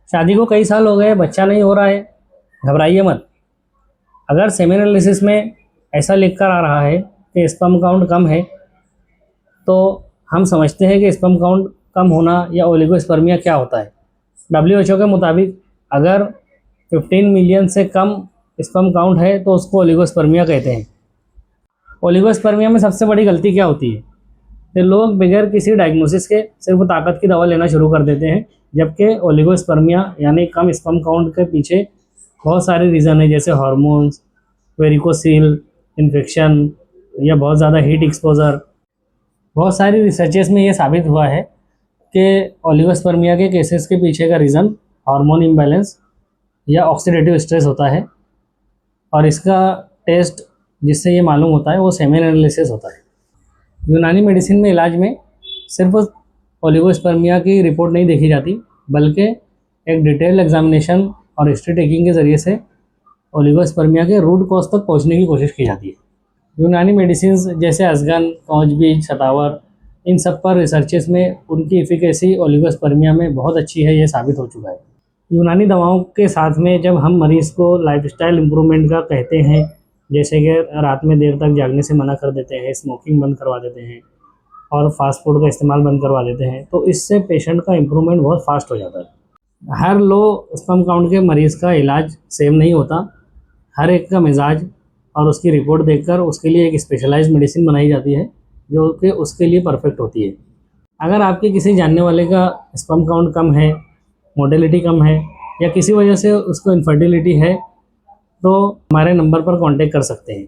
शादी को कई साल हो गए, बच्चा नहीं हो रहा है, घबराइए मत। अगर सेमेन एनालिसिस में ऐसा लिख कर आ रहा है कि स्पर्म काउंट कम है, तो हम समझते हैं कि स्पर्म काउंट कम होना या ओलिगोस्पर्मिया क्या होता है। WHO के मुताबिक अगर 15 मिलियन से कम स्पर्म काउंट है तो उसको ओलिगोस्पर्मिया कहते हैं। ओलिगोस्पर्मिया में सबसे बड़ी गलती क्या होती है कि लोग बगैर किसी डायग्नोसिस के सिर्फ ताकत की दवा लेना शुरू कर देते हैं, जबकि ओलिगोस्पर्मिया यानी कम स्पर्म काउंट के पीछे बहुत सारे रीज़न है, जैसे हार्मोन्स, वेरिकोसील इन्फेक्शन या बहुत ज़्यादा हीट एक्सपोजर। बहुत सारी रिसर्चेस में ये साबित हुआ है कि ओलिगोस्पर्मिया के केसेस के पीछे का रीज़न हार्मोन इम्बैलेंस या ऑक्सीडेटिव स्ट्रेस होता है, और इसका टेस्ट जिससे ये मालूम होता है वो सेमेन एनालिसिस होता है। यूनानी मेडिसिन में इलाज में सिर्फ ओलिगोस्पर्मिया की रिपोर्ट नहीं देखी जाती, बल्कि एक डिटेल एग्जामिनेशन और हिस्ट्री टेकिंग के ज़रिए से ओलिगोस्पर्मिया के रूट कॉज तक पहुंचने की कोशिश की जाती है। यूनानी मेडिसिन जैसे अजगन, कौज बीज, शतावर, इन सब पर रिसर्चेस में उनकी एफिकेसी ओलिगोस्पर्मिया में बहुत अच्छी है, ये साबित हो चुका है। यूनानी दवाओं के साथ में जब हम मरीज़ को लाइफस्टाइल इम्प्रूवमेंट का कहते हैं, जैसे कि रात में देर तक जागने से मना कर देते हैं, स्मोकिंग बंद करवा देते हैं और फास्ट फूड का इस्तेमाल बंद करवा देते हैं, तो इससे पेशेंट का इम्प्रूवमेंट बहुत फास्ट हो जाता है। हर लो स्पर्म काउंट के मरीज़ का इलाज सेम नहीं होता। हर एक का मिजाज और उसकी रिपोर्ट देखकर उसके लिए एक स्पेशलाइज्ड मेडिसिन बनाई जाती है जो कि उसके लिए परफेक्ट होती है। अगर आपके किसी जानने वाले का स्पर्म काउंट कम है, मोटिलिटी कम है या किसी वजह से उसको इनफर्टिलिटी है, तो हमारे नंबर पर कांटेक्ट कर सकते हैं।